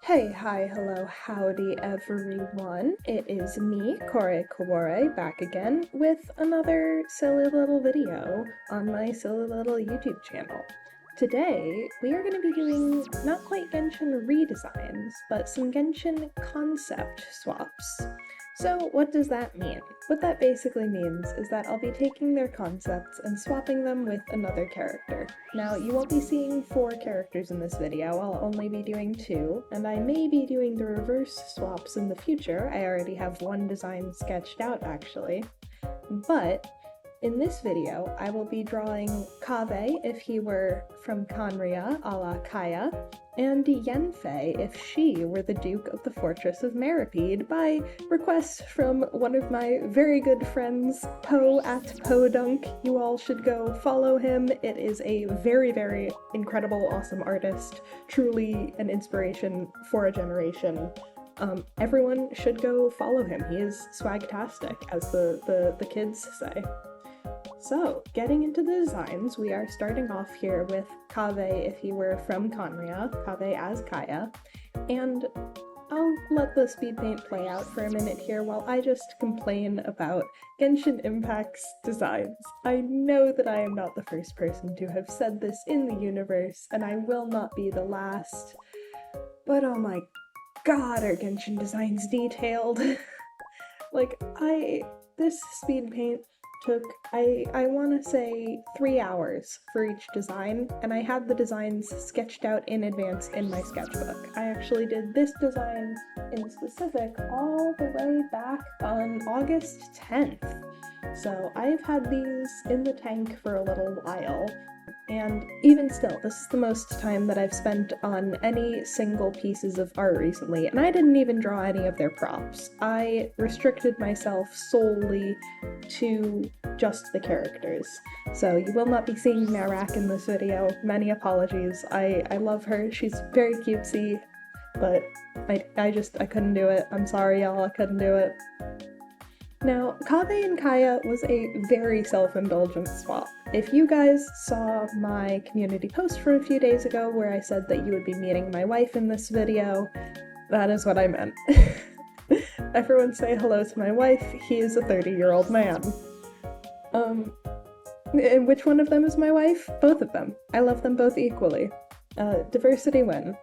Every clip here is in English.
Hey, hi, hello, howdy everyone. It is me, Kore Kawore, back again with another silly little video on my silly little YouTube channel. Today, we are going to be doing not quite Genshin redesigns, but some Genshin concept swaps. So what does that mean? What that basically means is that I'll be taking their concepts and swapping them with another character. Now, you won't be seeing 4 characters in this video, I'll only be doing 2, and I may be doing the reverse swaps in the future. I already have one design sketched out actually. But in this video, I will be drawing Kaveh if he were from Khaenri'ah a la Kaeya, and Yanfei if she were the Duke of the Fortress of Meropide by request from one of my very good friends, Poe at Podunk. You all should go follow him. It is a very, very incredible, awesome artist, truly an inspiration for a generation. Everyone should go follow him. He is swagtastic, as the kids say. So, getting into the designs, we are starting off here with Kaveh if he were from Khaenri'ah, Kaveh as Kaeya, and I'll let the speed paint play out for a minute here while I just complain about Genshin Impact's designs. I know that I am not the first person to have said this in the universe, and I will not be the last, but oh my god, are Genshin designs detailed? This speed paint took, I want to say 3 hours for each design, and I had the designs sketched out in advance in my sketchbook. I actually did this design in specific all the way back on August 10th. So I've had these in the tank for a little while, and even still, this is the most time that I've spent on any single pieces of art recently, and I didn't even draw any of their props. I restricted myself solely to just the characters. So you will not be seeing Narak in this video. Many apologies. I love her. She's very cutesy, but I couldn't do it. I'm sorry, y'all. I couldn't do it. Now, Kaveh and Kaeya was a very self-indulgent swap. If you guys saw my community post from a few days ago where I said that you would be meeting my wife in this video, that is what I meant. Everyone say hello to my wife. He is a 30-year-old man. And which one of them is my wife? Both of them. I love them both equally. Diversity win.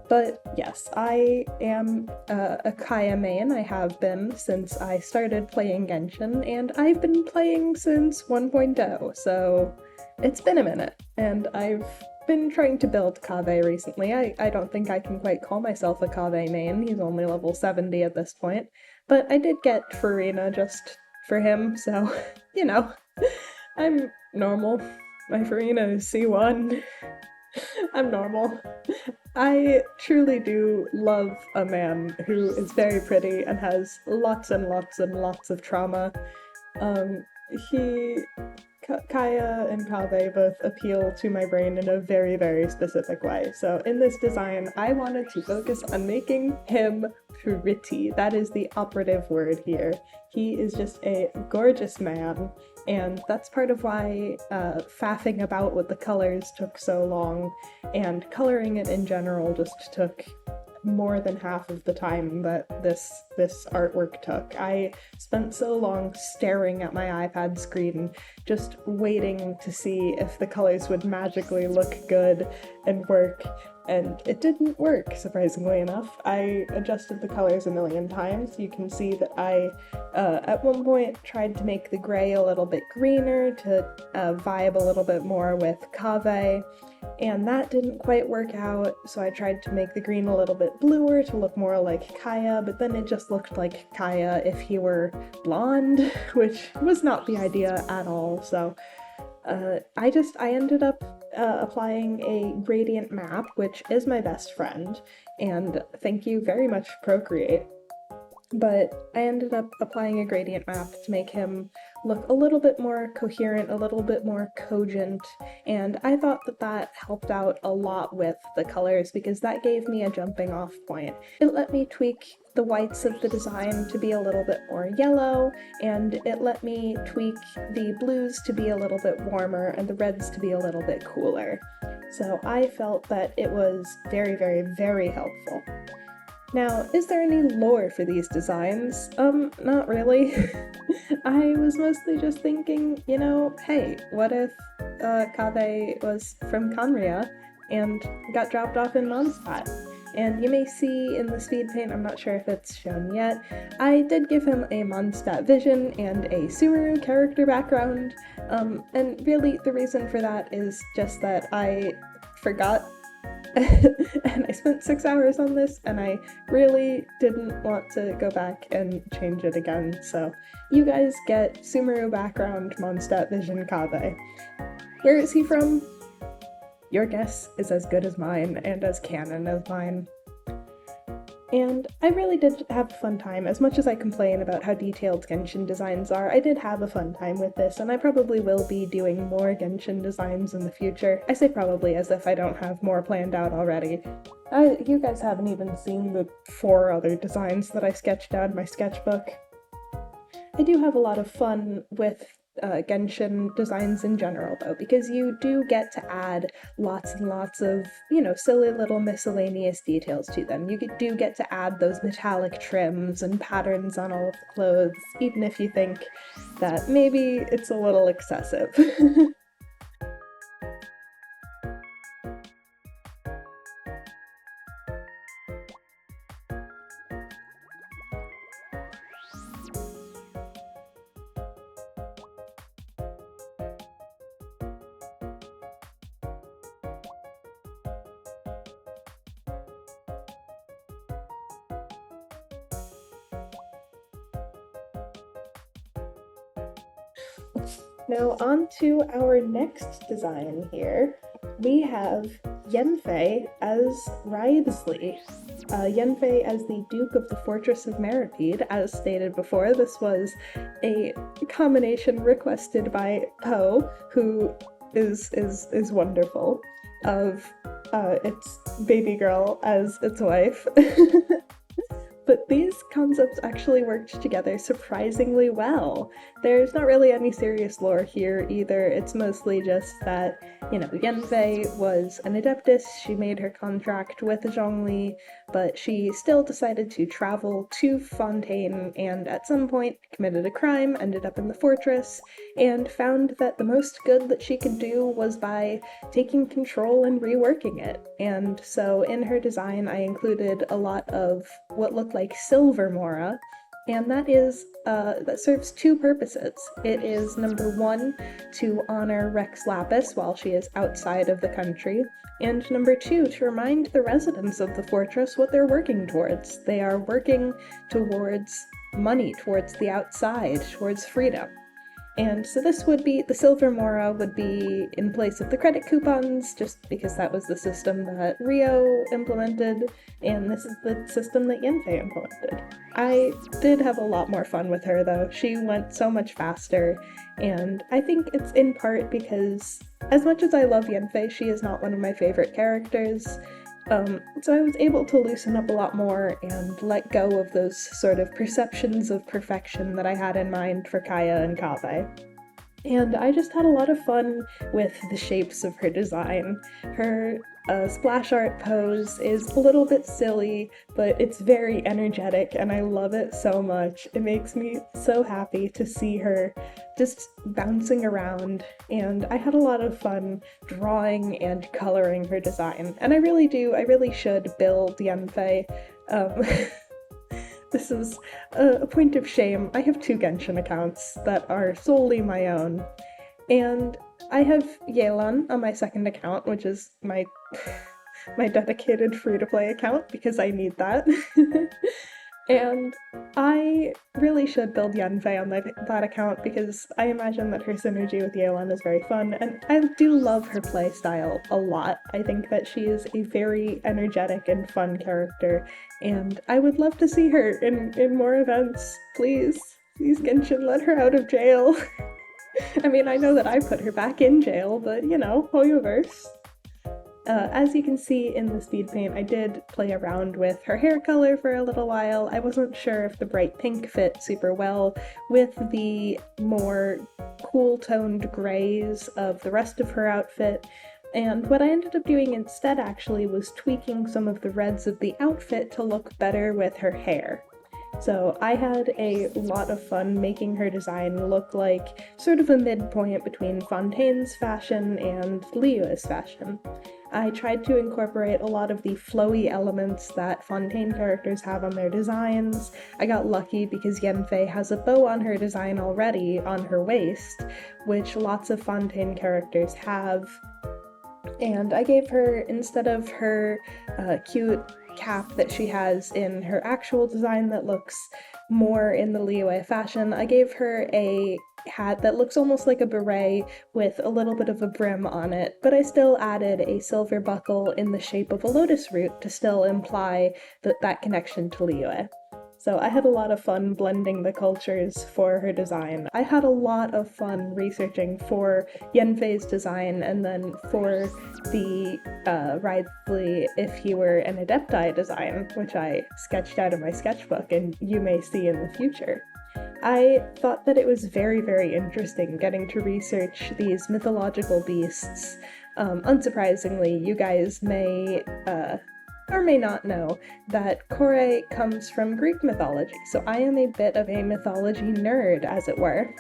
But yes, I am a Kaeya main. I have been since I started playing Genshin, and I've been playing since 1.0, so it's been a minute. And I've been trying to build Kaveh recently. I don't think I can quite call myself a Kaveh main. He's only level 70 at this point. But I did get Farina just for him, so, you know, I'm normal. My Farina is C1. I'm normal. I truly do love a man who is very pretty and has lots and lots and lots of trauma. Kaeya and Kaveh both appeal to my brain in a very, very specific way. So in this design, I wanted to focus on making him pretty. That is the operative word here. He is just a gorgeous man, and that's part of why faffing about with the colors took so long, and coloring it in general just took more than half of the time that this artwork took. I spent so long staring at my iPad screen, just waiting to see if the colors would magically look good and work, and it didn't work, surprisingly enough. I adjusted the colors a million times. You can see that I, at one point, tried to make the gray a little bit greener to vibe a little bit more with Kaveh, and that didn't quite work out, so I tried to make the green a little bit bluer to look more like Kaeya, but then it just looked like Kaeya if he were blonde, which was not the idea at all, so I ended up applying a gradient map, which is my best friend, and thank you very much, Procreate. But I ended up applying a gradient map to make him look a little bit more coherent, a little bit more cogent, and I thought that that helped out a lot with the colors because that gave me a jumping off point. It let me tweak the whites of the design to be a little bit more yellow, and it let me tweak the blues to be a little bit warmer and the reds to be a little bit cooler. So I felt that it was very, very, very helpful. Now, is there any lore for these designs? Not really. I was mostly just thinking, you know, hey, what if Kaveh was from Conria and got dropped off in Mondstadt? And you may see in the speed paint, I'm not sure if it's shown yet, I did give him a Mondstadt vision and a Sumeru character background, and really the reason for that is just that I forgot and I spent 6 hours on this, and I really didn't want to go back and change it again, so you guys get Sumeru background Mondstadt Vision Kaveh. Where is he from? Your guess is as good as mine, and as canon as mine. And I really did have a fun time. As much as I complain about how detailed Genshin designs are, I did have a fun time with this, and I probably will be doing more Genshin designs in the future. I say probably as if I don't have more planned out already. You guys haven't even seen the 4 other designs that I sketched out in my sketchbook. I do have a lot of fun with Genshin designs in general, though, because you do get to add lots and lots of, you know, silly little miscellaneous details to them. You do get to add those metallic trims and patterns on all of the clothes, even if you think that maybe it's a little excessive. Now on to our next design here. We have Yanfei as Wriothesley. Yanfei as the Duke of the Fortress of Meripede. As stated before, this was a combination requested by Poe, who is wonderful, of its baby girl as its wife. But these concepts actually worked together surprisingly well. There's not really any serious lore here either, it's mostly just that, you know, Yanfei was an adeptus, she made her contract with Zhongli, but she still decided to travel to Fontaine and at some point committed a crime, ended up in the fortress, and found that the most good that she could do was by taking control and reworking it. And so in her design I included a lot of what looked like silver mora, and that serves 2 purposes. It is, number 1, to honor Rex Lapis while she is outside of the country, and number 2, to remind the residents of the fortress what they're working towards. They are working towards money, towards the outside, towards freedom. And so this would be, the silver mora would be in place of the credit coupons, just because that was the system that Rio implemented, and this is the system that Yanfei implemented. I did have a lot more fun with her though. She went so much faster, and I think it's in part because, as much as I love Yanfei, she is not one of my favorite characters. So I was able to loosen up a lot more and let go of those sort of perceptions of perfection that I had in mind for Kaeya and Kaveh. And I just had a lot of fun with the shapes of her design. Her splash art pose is a little bit silly, but it's very energetic and I love it so much. It makes me so happy to see her just bouncing around, and I had a lot of fun drawing and coloring her design. And I really should build Yanfei. This is a point of shame. I have 2 Genshin accounts that are solely my own, and I have Yelan on my second account, which is my dedicated free-to-play account because I need that. And I really should build Yanfei on that account because I imagine that her synergy with Yelan is very fun, and I do love her playstyle a lot. I think that she is a very energetic and fun character, and I would love to see her in more events. Please Genshin, let her out of jail. I mean, I know that I put her back in jail, but you know, Hoyoverse. As you can see in the speed paint, I did play around with her hair color for a little while. I wasn't sure if the bright pink fit super well with the more cool-toned grays of the rest of her outfit, And what I ended up doing instead actually was tweaking some of the reds of the outfit to look better with her hair. So I had a lot of fun making her design look like sort of a midpoint between Fontaine's fashion and Liyue's fashion. I tried to incorporate a lot of the flowy elements that Fontaine characters have on their designs. I got lucky because Yanfei has a bow on her design already on her waist, which lots of Fontaine characters have. And I gave her, instead of her cute cap that she has in her actual design that looks more in the Liyue fashion, I gave her a hat that looks almost like a beret with a little bit of a brim on it, but I still added a silver buckle in the shape of a lotus root to still imply that connection to Liyue. So I had a lot of fun blending the cultures for her design. I had a lot of fun researching for Yanfei's design and then for the Wriothesley if he were an Adepti design, which I sketched out of my sketchbook and you may see in the future. I thought that it was very, very interesting getting to research these mythological beasts. Unsurprisingly, you guys may or may not know that Kore comes from Greek mythology, so I am a bit of a mythology nerd, as it were.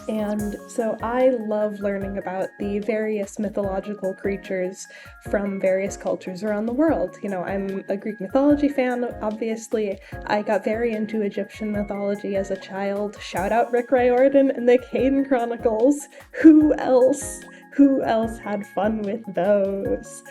And so I love learning about the various mythological creatures from various cultures around the world. You know, I'm a Greek mythology fan, obviously. I got very into Egyptian mythology as a child. Shout out Rick Riordan and the Caden Chronicles. Who else had fun with those?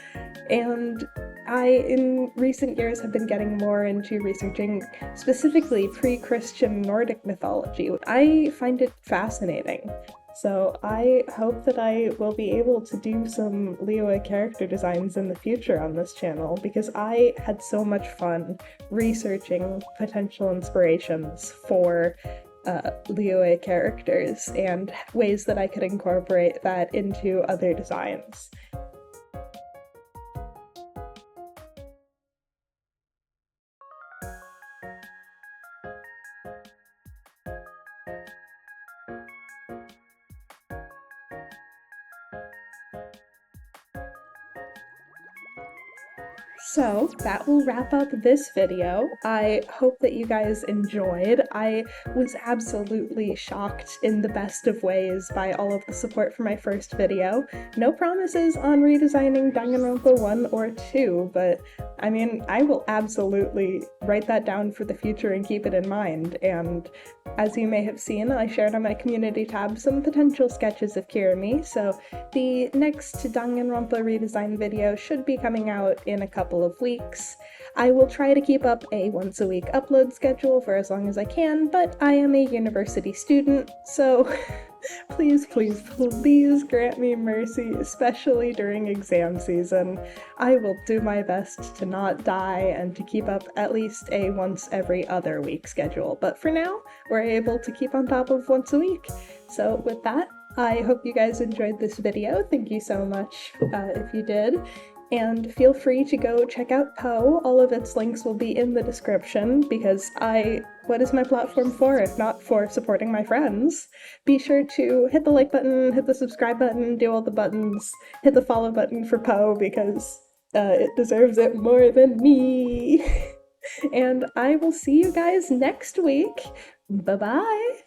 And I, in recent years, have been getting more into researching specifically pre-Christian Nordic mythology. I find it fascinating. So I hope that I will be able to do some Liyue character designs in the future on this channel, because I had so much fun researching potential inspirations for Liyue characters and ways that I could incorporate that into other designs. So that will wrap up this video. I hope that you guys enjoyed. I was absolutely shocked in the best of ways by all of the support for my first video. No promises on redesigning Danganronpa 1 or 2, but I mean, I will absolutely write that down for the future and keep it in mind. And as you may have seen, I shared on my community tab some potential sketches of Kirimi, so the next Danganronpa redesign video should be coming out in a couple of weeks. I will try to keep up a once-a-week upload schedule for as long as I can, but I am a university student, so please, please, please grant me mercy, especially during exam season. I will do my best to not die and to keep up at least a once every other week schedule, but for now, we're able to keep on top of once a week. So with that, I hope you guys enjoyed this video. Thank you so much if you did. And feel free to go check out Poe. All of its links will be in the description because what is my platform for if not for supporting my friends? Be sure to hit the like button, hit the subscribe button, do all the buttons, hit the follow button for Poe because it deserves it more than me. And I will see you guys next week. Bye-bye!